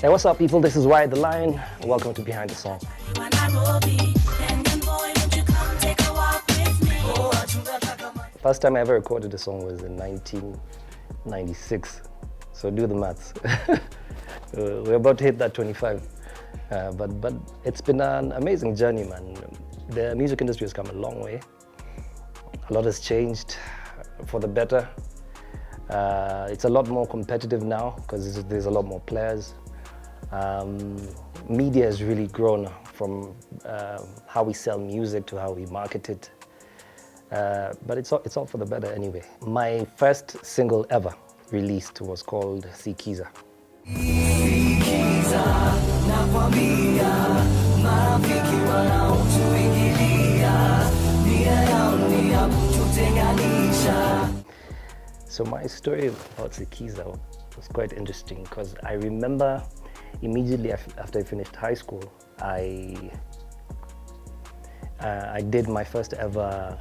Hey, what's up, people? This is Wyre the Lion. Welcome to Behind the Song. Kenyan Boy, won't you come take a walk with me? First time I ever recorded a song was in 1996. So do the maths. We're about to hit that 25. But it's been an amazing journey, man. The music industry has come a long way. A lot has changed for the better. It's a lot more competitive now because there's a lot more players. Media has really grown from how we sell music to how we market it. But it's all for the better anyway. My first single ever released was called Sikiza. So my story about Sikiza was quite interesting because I remember immediately after I finished high school, I did my first ever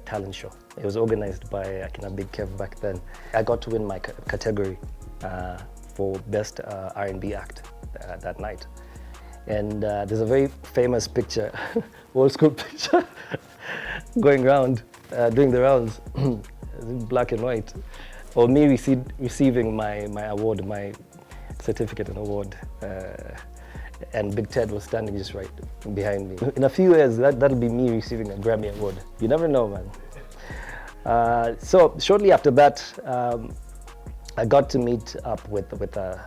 talent show. It was organized by Akina Big Kev back then. I got to win my category for Best R&B Act that night. And there's a very famous picture, old school picture, going around, doing the rounds, black and white, or me receiving my award, my certificate and award, and Big Ted was standing just right behind me. In a few years, that'll be me receiving a Grammy award. You never know, man. So shortly after that, I got to meet up with a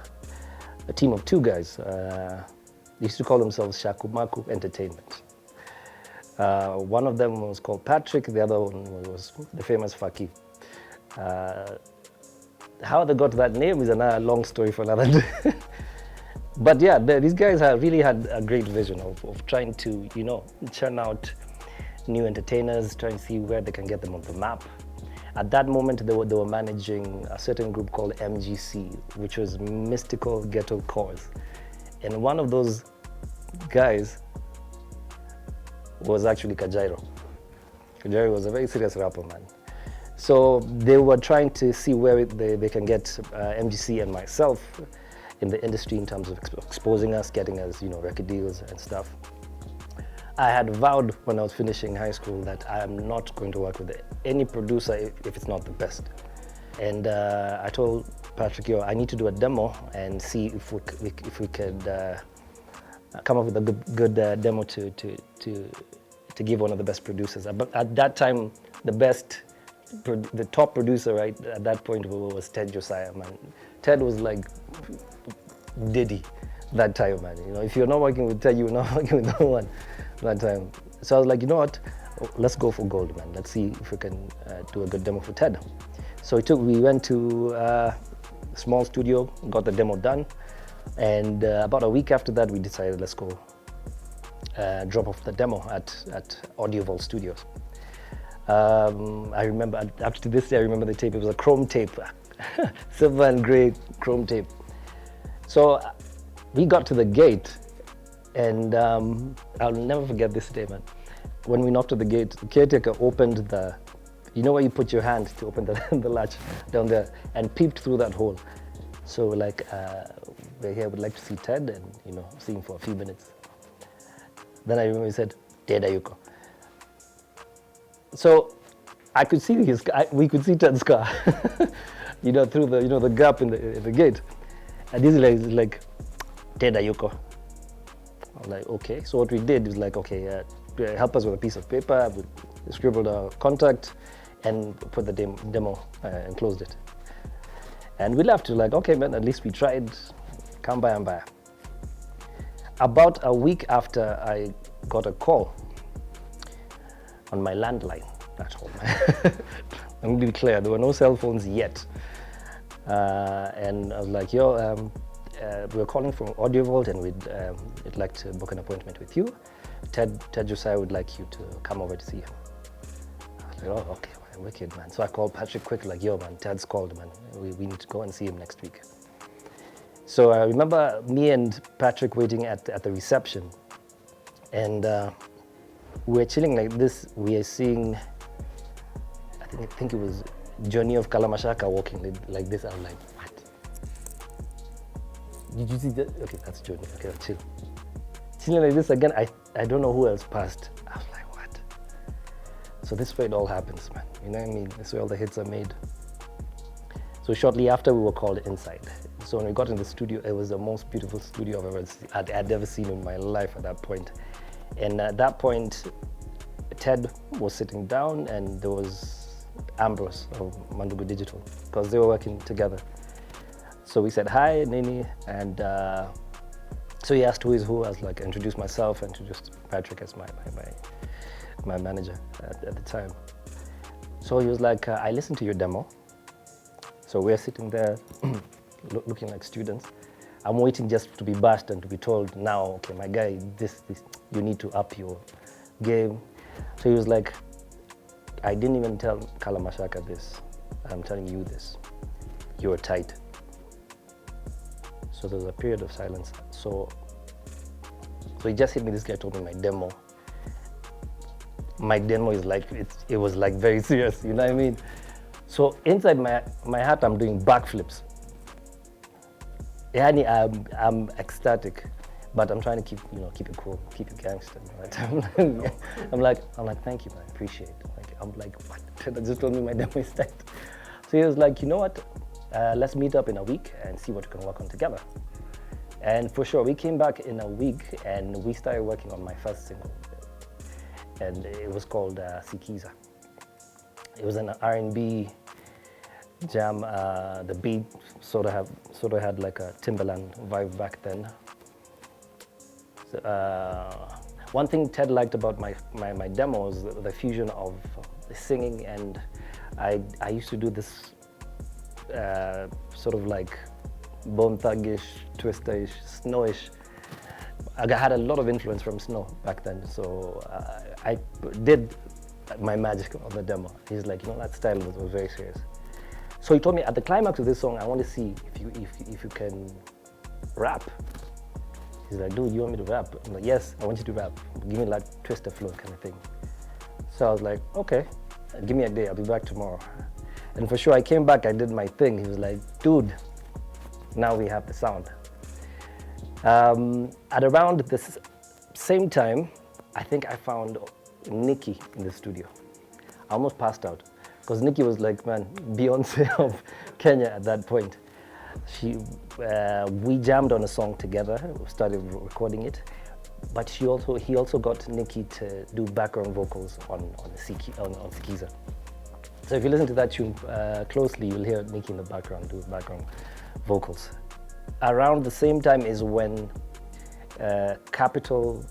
team of two guys. They used to call themselves Shakumaku Entertainment. One of them was called Patrick, the other one was the famous Faki. How they got that name is another long story for another day. But yeah, these guys really had a great vision of trying to, churn out new entertainers, trying to see where they can get them on the map. At that moment, they were managing a certain group called MGC, which was Mystical Ghetto Cores. And one of those guys was actually Kajairo. Kajairo was a very serious rapper, man. So they were trying to see where they can get MGC and myself in the industry in terms of exposing us, getting us, record deals and stuff. I had vowed when I was finishing high school that I am not going to work with any producer if it's not the best. And I told Patrick, I need to do a demo and see if we could come up with a good demo to give one of the best producers. But at that time, the top producer right at that point was Ted Josiah, man. Ted was like Diddy that time, man. If you're not working with Ted, you're not working with no one that time. So I was like, you know what? Let's go for gold, man. Let's see if we can do a good demo for Ted. So we went to a small studio, got the demo done, and about a week after that, we decided let's go drop off the demo at Audio Vault Studios. I remember, up to this day, I remember the tape. It was a chrome tape, silver and gray chrome tape. So we got to the gate, and I'll never forget this day, man. When we knocked at the gate, the caretaker opened where you put your hand to open the latch down there, and peeped through that hole. So we're like, we're here, would like to see Ted, and see him for a few minutes. Then I remember he said, Ted Ayuko. So I could see we could see Ted's car, through the gap in the gate. And this is like, Ted Ayuko. I was like, okay. So what we did was like, okay, help us with a piece of paper. We scribbled our contact and put the demo and closed it. And we left. Like, okay, man, at least we tried. Come by and by. About a week after, I got a call on my landline at home. I'm going to be clear, there were no cell phones yet. And I was like, we're calling from Audio Vault, and we'd like to book an appointment with you. Ted Josiah would like you to come over to see him. I was like, oh, okay, wicked, man. So I called Patrick quick, like, man, Ted's called, man. We need to go and see him next week. So I remember me and Patrick waiting at the reception, and we're chilling like this. We are seeing, I think it was Johnny of Kalamashaka walking like this. I'm like, what? did you see that? Okay, that's Jordan. Okay, chill. Chilling like this again, I don't know who else passed. I was like, what? So this is where it all happens, man. You know what I mean? This is where all the hits are made. So shortly after, we were called inside. So when we got in the studio, it was the most beautiful studio I'd ever seen in my life at that point. And at that point, Ted was sitting down and there was Ambrose of Mandugu Digital, because they were working together. So we said, hi, Nini, and so he asked who is who. I was like, introduced myself, introduced Patrick as my manager at the time. So he was like, I listened to your demo. So we're sitting there looking like students. I'm waiting just to be bashed and to be told, now, okay, my guy, this, you need to up your game. So he was like, I didn't even tell Kalamashaka this. I'm telling you this. You're tight. So there was a period of silence. So he just hit me, this guy told me my demo. My demo is like, it was like very serious, you know what I mean? So inside my heart, I'm doing backflips. Yani, I'm ecstatic, but I'm trying to keep it cool, keep it gangster. Right? I'm like, thank you, man, I appreciate it. I'm like, what? Ted just told me my demo is tight. So he was like, you know what? Let's meet up in a week and see what we can work on together. And for sure, we came back in a week and we started working on my first single. And it was called Sikiza. It was an R&B jam. The beat sort of had like a Timberland vibe back then. So, one thing Ted liked about my demo was the fusion of singing, and I used to do this sort of like Bone Thuggish, Twister-ish, Snow-ish. I had a lot of influence from Snow back then, so I did my magic on the demo. He's like, that style was very serious. So he told me at the climax of this song, I want to see if you can rap. He's like, dude, you want me to rap? I'm like, yes, I want you to rap. Give me like Twister flow kind of thing. So I was like, okay, give me a day, I'll be back tomorrow. And for sure, I came back, I did my thing. He was like, dude, now we have the sound. At around the same time, I think I found Nikki in the studio. I almost passed out because Nikki was like, man, Beyonce of Kenya at that point. We jammed on a song together, started recording it, but he also got Nikki to do background vocals on Sikiza. So if you listen to that tune closely, you'll hear Nikki in the background do background vocals. Around the same time is when Capital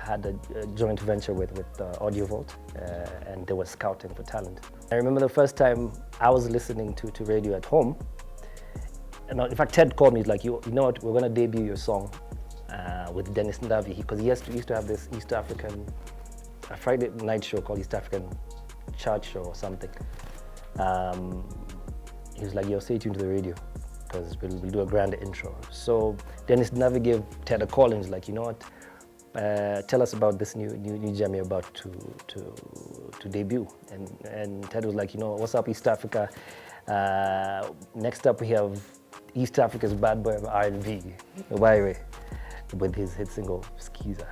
had a joint venture with Audio Vault, and they were scouting for talent. I remember the first time I was listening to radio at home. And in fact, Ted called me, he's like, you know what, we're going to debut your song with Dennis Ndavi, because he used to have this East African, a Friday night show called East African Chart Show or something. He was like, yo, stay tuned to the radio, because we'll do a grand intro. So Dennis Ndavi gave Ted a call and he's like, you know what, tell us about this new jam you're about to debut. And Ted was like, what's up, East Africa? Next up we have East Africa's bad boy of R&B, Wyre, with his hit single Skiza,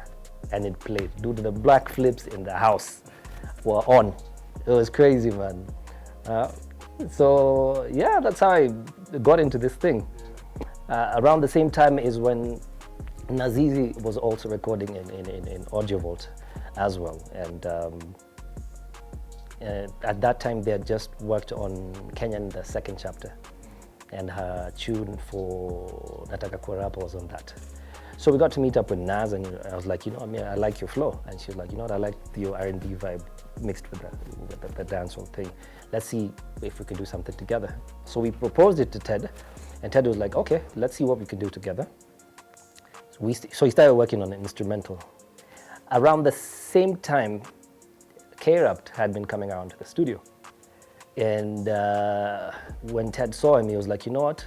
and it played. Dude, the black flips in the house were on. It was crazy, man. So yeah, that's how I got into this thing. Around the same time is when Nazizi was also recording in Audio Vault as well, and at that time they had just worked on Kenyan, the second chapter, and her tune for Nataka Kuwa Rapper was on that. So we got to meet up with Naz, and I was like, I like your flow, and she was like, I like your R&B vibe mixed with the dancehall thing. Let's see if we can do something together. So we proposed it to Ted, and Ted was like, okay, let's see what we can do together. So he started working on an instrumental. Around the same time, K-Rapt had been coming around to the studio. And when Ted saw him, he was like, you know what?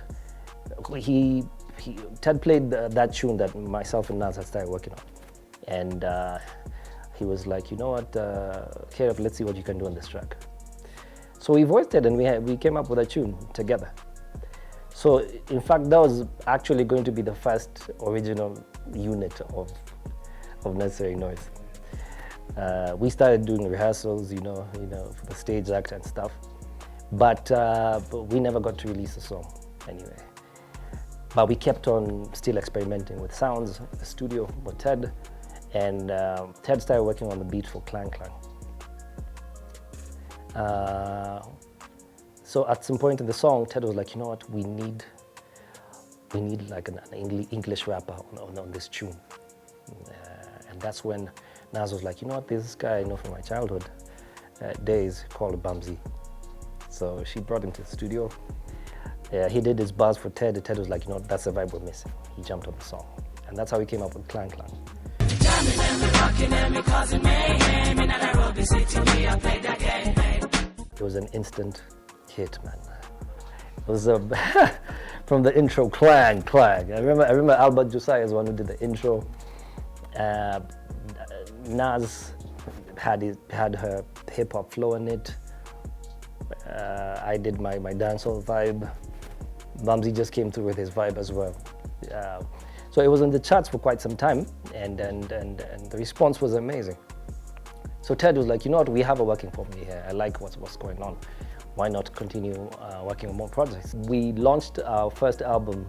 Ted played that tune that myself and Naz had started working on. And he was like, you know what, K-Rapt, let's see what you can do on this track. So we voiced it and we came up with a tune together. So in fact, that was actually going to be the first original unit of Necessary Noize. We started doing rehearsals, you know, for the stage act and stuff, but we never got to release a song anyway. But we kept on still experimenting with sounds in the studio with Ted, and Ted started working on the beat for Clang Clang. So at some point in the song, Ted was like, you know what, we need like an English rapper on this tune. And that's when Nas was like, you know what, this guy I know from my childhood days called Bumsy. So she brought him to the studio. He did his bars for Ted. Ted was like, you know, that's the vibe we're missing. He jumped on the song. And that's how we came up with Clang Clang. It was an instant hit, man. It was from the intro, Clang Clang. I remember Ted Josiah is the one who did the intro. Nas had her hip hop flow in it. I did my dancehall vibe. Bumsy just came through with his vibe as well. So it was on the charts for quite some time, and the response was amazing. So Ted was like, you know what, we have a working formula here. I like what's going on. Why not continue working on more projects? We launched our first album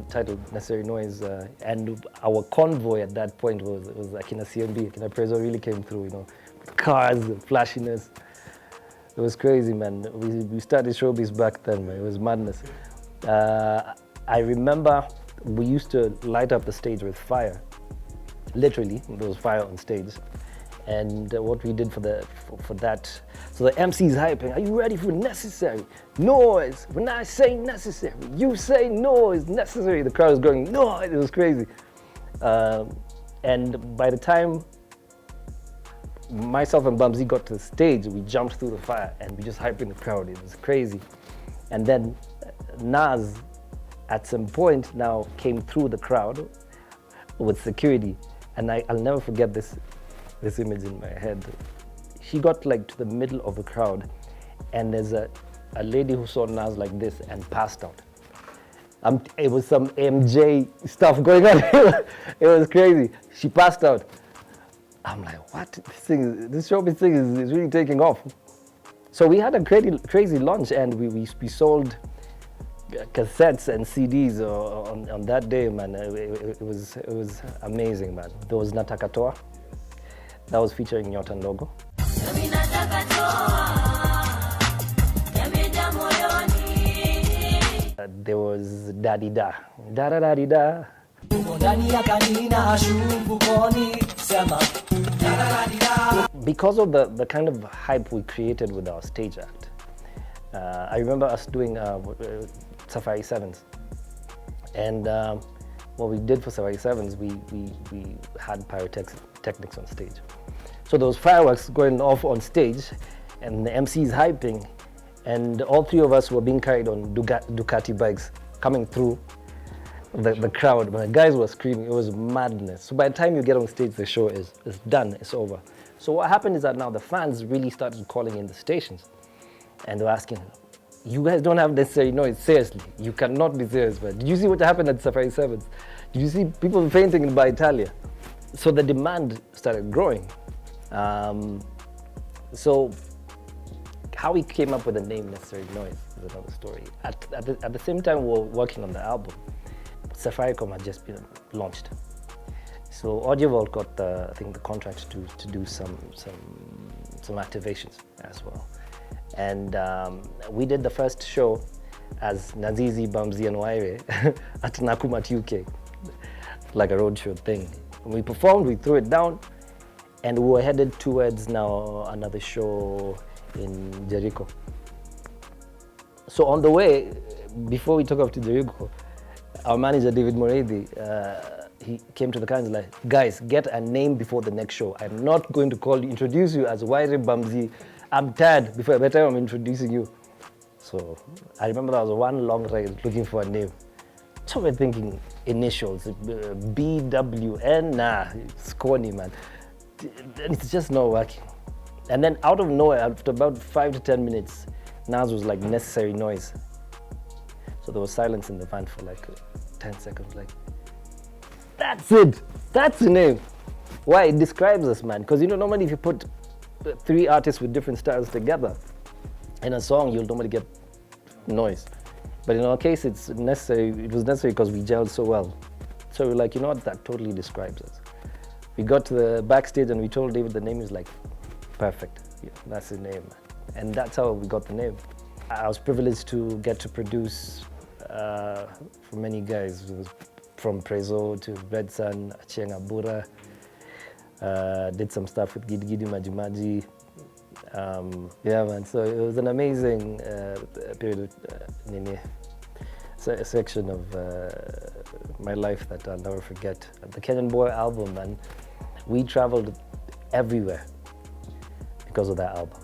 titled Necessary Noize, and our convoy at that point was Akina CMB, Akina Prezo really came through, you know, cars, flashiness. It was crazy, man. We started showbiz back then, man. It was madness. I remember we used to light up the stage with fire. Literally, there was fire on stage. And what we did for that, so the MC's hyping, are you ready for Necessary Noize? When I say necessary, you say noise, necessary. The crowd was going, noise, it was crazy. And by the time myself and Bumsy got to the stage, we jumped through the fire and we just hyped in the crowd. It was crazy. And then Nas, at some point now, came through the crowd with security. And I'll never forget this image in my head. She got like to the middle of the crowd, and there's a lady who saw Nas like this and passed out. It was some MJ stuff going on. It was crazy. She passed out. I'm like, what? This showbiz thing is really taking off. So we had a crazy launch, and we sold cassettes and CDs on that day, man. It was amazing, man. There was Natakatoa. That was featuring Nyota Ndogo. There was Daddy Da. Da da da di da. Because of the kind of hype we created with our stage act, I remember us doing Safari Sevens, and what we did for Safari Sevens, we had pyrotechnics on stage. So there was fireworks going off on stage, and the MC is hyping, and all three of us were being carried on Ducati bikes coming through the crowd. But the guys were screaming. It was madness. So by the time you get on stage, the show is done. It's over. So what happened is that now the fans really started calling in the stations, and they were asking, you guys don't have Necessary Noize, seriously. You cannot be serious, man. Did you see what happened at Safari Sevens? Did you see people fainting in Italia? So the demand started growing. So how we came up with the name Necessary Noize is another story. At the same time we were working on the album, Safaricom had just been launched. So Audio Vault got I think the contract to do some activations as well. And we did the first show as Nazizi, Bumsy and Wyre at Nakumat UK, like a roadshow thing. When we performed, we threw it down, and we were headed towards now another show in Jericho. So on the way, before we took off to Jericho, our manager, David Moredi, he came to the car and was like, guys, get a name before the next show. I'm not going to introduce you as Wyre Bumsy. I'm tired by the time I'm introducing you. So I remember that was one long ride looking for a name. So we're thinking initials, BWN, nah, it's corny, man. And it's just not working. And then out of nowhere, after about 5 to 10 minutes, Nas was like, Necessary Noize. So there was silence in the van for like 10 seconds, like, that's it, that's the name. Why? It describes us, man. Because normally if you put 3 artists with different styles together in a song, you'll normally get noise. But in our case, it was necessary because we gelled so well. So we're like, you know what, that totally describes us. We got to the backstage and we told David the name is like, perfect, yeah, that's the name. And that's how we got the name. I was privileged to get to produce for many guys, from Prezo to Red Sun, Achieng Abura. Did some stuff with Gidi Gidi Maji Maji. Yeah, man, so it was an amazing period, section of my life that I'll never forget. The Kenyan Boy album, man, we traveled everywhere because of that album.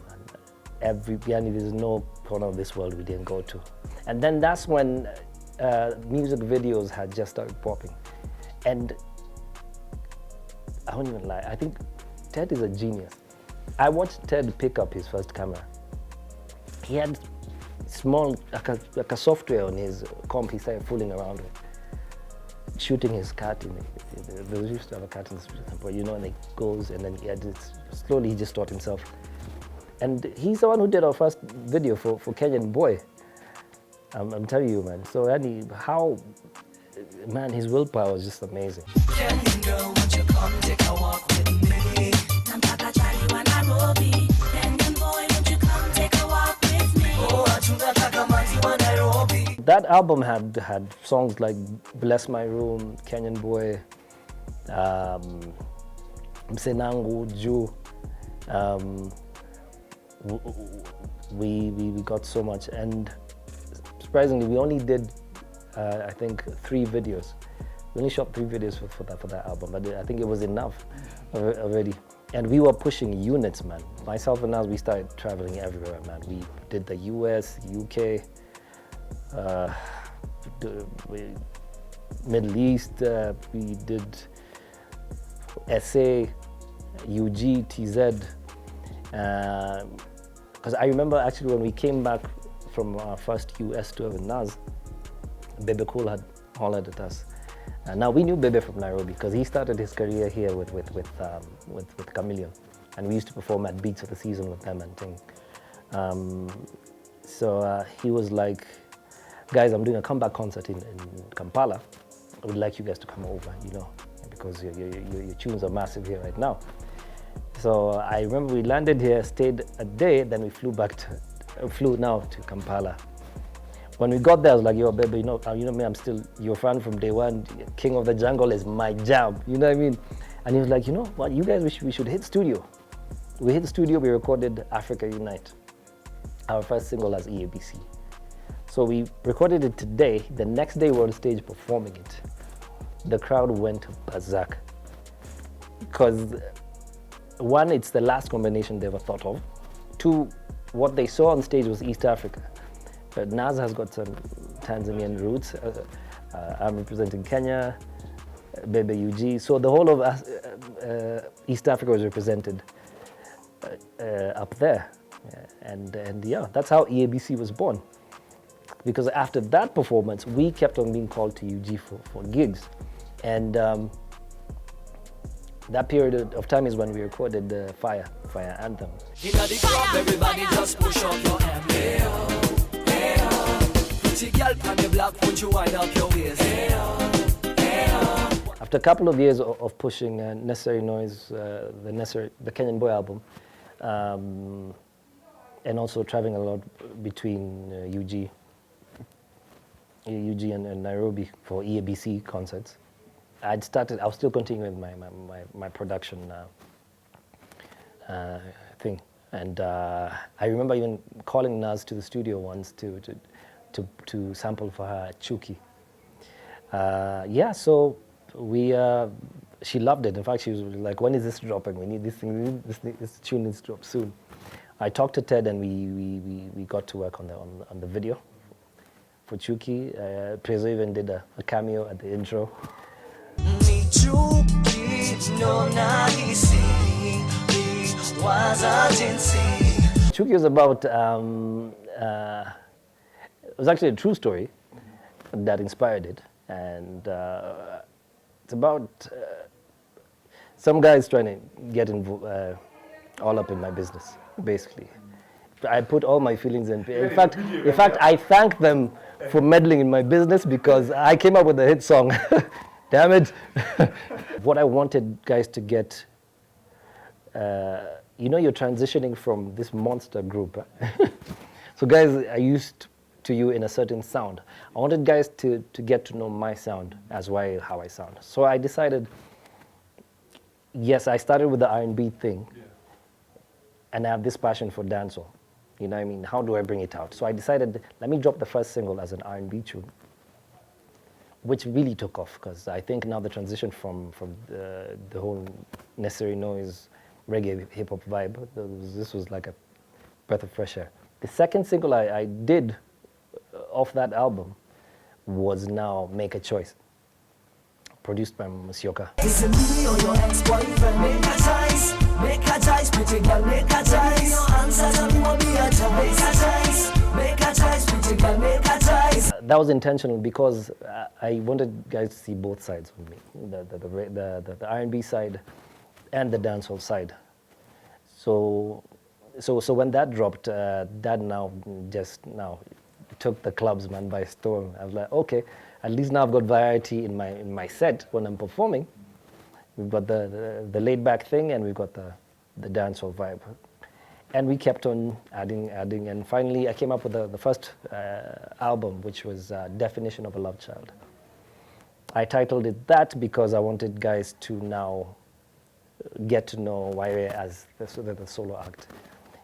There's no corner of this world we didn't go to. And then that's when music videos had just started popping. And I won't even lie, I think Ted is a genius. I watched Ted pick up his first camera. He had small, like a software on his comp he started fooling around with. Shooting his cat in it. They used to have a cat in the street, and it goes and then he edits. Slowly he just taught himself. And he's the one who did our first video for Kenyan Boy. I'm telling you, man. So his willpower is just amazing. Kenyan girl, won't you come take a walk with me? Nampaka chali wa Nairobi. Kenyan boy, won't you come take a walk with me? Oh, achunga taka manzi wa Nairobi. That album had songs like Bless My Room, Kenyan Boy, Msenangu, Ju. We got so much, and surprisingly, we only did I think 3 videos. We only shot 3 videos for that album, but I think it was enough already. And we were pushing units, man. Myself and Naz, we started traveling everywhere, man. We did the US, UK, Middle East. We did SA, UG, TZ. Because I remember actually when we came back from our first US tour with Naz, Bebe Cool had hollered at us. Now we knew Bebe from Nairobi because he started his career here with Chameleon, and we used to perform at Beats of the Season with them and thing. So he was like, guys, I'm doing a comeback concert in Kampala. I would like you guys to come over, because your tunes are massive here right now. So I remember we landed here, stayed a day, then we flew now to Kampala. When we got there, I was like, yo, baby, you know me, I'm still your fan from day one. King of the Jungle is my jam, you know what I mean? And he was like, you know what, you guys, we should hit studio. We hit studio, we recorded Africa Unite, our first single as EABC. So we recorded it today. The next day we were on stage performing it. The crowd went berserk. Because 1, it's the last combination they ever thought of. 2, what they saw on stage was East Africa. But Naz has got some Tanzanian roots. I'm representing Kenya, Bebe UG. So the whole of East Africa was represented up there. And yeah, that's how EABC was born. Because after that performance, we kept on being called to UG for gigs. And that period of time is when we recorded the Fire Anthem. In the club, everybody just push up your hand. Hey, oh. Pretty girl, pan the block, won't you wind up your waist? Hey, oh. Hey, oh. After a couple of years of pushing Necessary Noize, the Kenyan Boy album, and also traveling a lot between UG and Nairobi for EABC concerts, I was still continuing my production thing. And I remember even calling Naz to the studio once to sample for her Chuki. So she loved it. In fact, she was like, when is this dropping? We need this thing, this tune needs to drop soon. I talked to Ted and we got to work on the video for Chuki. Prezo even did a cameo at the intro. Chuki was about, it was actually a true story. that inspired it. And it's about some guys trying to get all up in my business, basically. I put all my feelings in. In fact, I thank them for meddling in my business because I came up with a hit song. Damn it. What I wanted guys to get, you're transitioning from this monster group. So guys are used to you in a certain sound. I wanted guys to get to know my sound as well, how I sound. So I decided, yes, I started with the R&B thing, and I have this passion for dancehall. You know what I mean? How do I bring it out? So I decided, let me drop the first single as an R&B tune, which really took off, because I think now the transition from the whole Necessary Noize reggae hip-hop vibe, this was like a breath of fresh air. The second single I did off that album was now Make a Choice, produced by Musyoka. Is it me or your ex-boyfriend? Make a choice, pretty girl, make a choice. Your answer tell me what be a choice. Make a choice, pretty girl, make a choice. That was intentional because I wanted guys to see both sides of me, the R&B side and the dancehall side. So when that dropped, that now took the clubs, man, by storm. I was like, okay, at least now I've got variety in my set when I'm performing. We've got the laid back thing, and we've got the dancehall vibe. And we kept on adding, and finally I came up with the first album, which was Definition of a Love Child. I titled it that because I wanted guys to now get to know Wyre as the solo act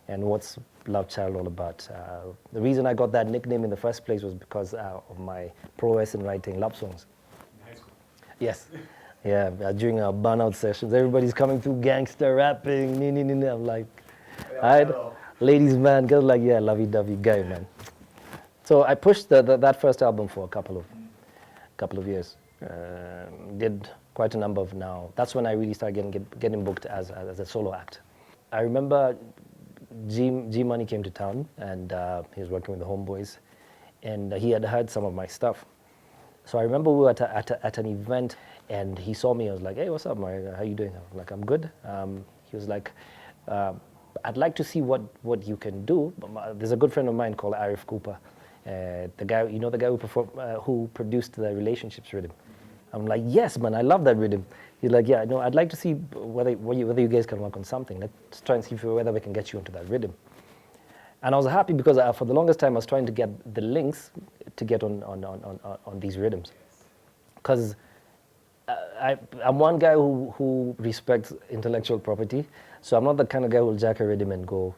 and what's Love Child all about. The reason I got that nickname in the first place was because of my prowess in writing love songs. In high school? Yes. Yeah, during our burnout sessions, everybody's coming through gangster rapping, I'm like, all right, ladies, man, girls like, yeah, lovey-dovey guy, man. So I pushed that first album for a couple of years. Did quite a number of now. That's when I really started getting booked as a solo act. I remember G Money came to town, and he was working with the Homeboys, and he had heard some of my stuff. So I remember we were at an event, and he saw me. I was like, "Hey, what's up, Mario? How you doing?" I was like, "I'm good." He was like, "I'd like to see what you can do." There's a good friend of mine called Arif Cooper, the guy who produced the Relationships rhythm. I'm like, "Yes, man, I love that rhythm." He's like, "Yeah, no, I'd like to see whether you guys can work on something. Let's try and see whether we can get you into that rhythm." And I was happy because for the longest time I was trying to get the links to get on these rhythms, because I'm one guy who respects intellectual property, so I'm not the kind of guy who will jack a rhythm and go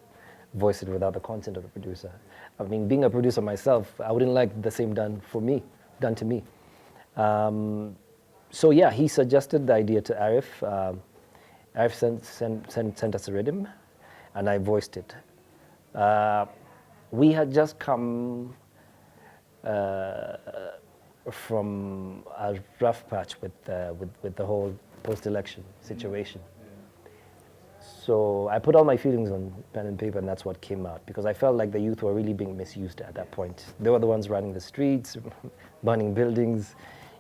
voice it without the consent of the producer. I mean, being a producer myself, I wouldn't like the same done to me. So yeah, he suggested the idea to Arif. Arif sent us a rhythm, and I voiced it. We had just come from a rough patch with the whole post-election situation. So I put all my feelings on pen and paper, and that's what came out, because I felt like the youth were really being misused at that point. They were the ones running the streets, burning buildings.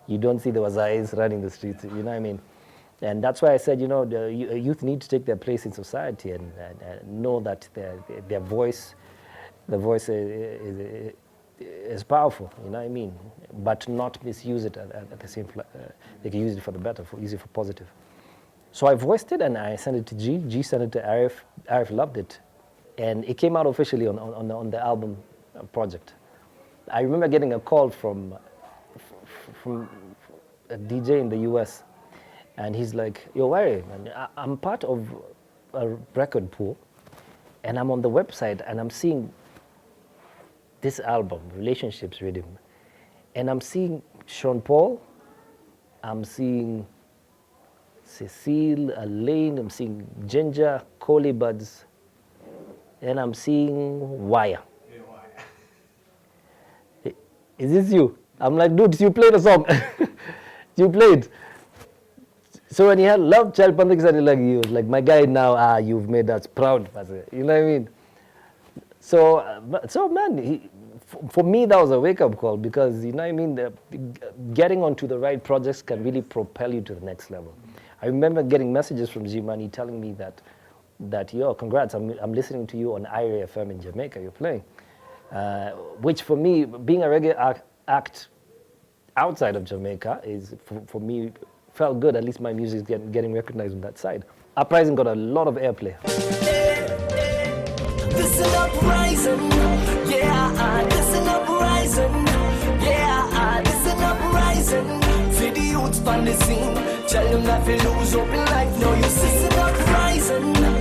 You don't see the Wazais running the streets, you know what I mean? And that's why I said, the youth need to take their place in society and know that their voice, the voice is powerful, you know what I mean? But not misuse it at the same time. They can use it for the better, use it for positive. So I voiced it and I sent it to G. G sent it to Arif. Arif loved it. And it came out officially on the album project. I remember getting a call from a DJ in the US, and he's like, "Yo, Wyre, man, I'm part of a record pool, and I'm on the website, and I'm seeing this album, Relationships Rhythm, and I'm seeing Sean Paul, I'm seeing Cecile, Elaine, I'm seeing Ginger, Coley Buds, and I'm seeing Wyre. Is this you?" I'm like, "Dude, you played a song." You played. So when he had Love Child, like, "My guy, now, you've made us proud." You know what I mean? So man, for me, that was a wake-up call because, you know what I mean, getting onto the right projects can really propel you to the next level. I remember getting messages from G-Money telling me that yo, congrats, I'm listening to you on Wyre FM in Jamaica, you're playing. Which for me, being a reggae act outside of Jamaica is, for me, felt good. At least my music is getting recognized on that side. Uprising got a lot of airplay. This is uprising, yeah, this is uprising, yeah, this is uprising. For the youths on the scene, tell them not to lose hope in life, no, you see, this is uprising.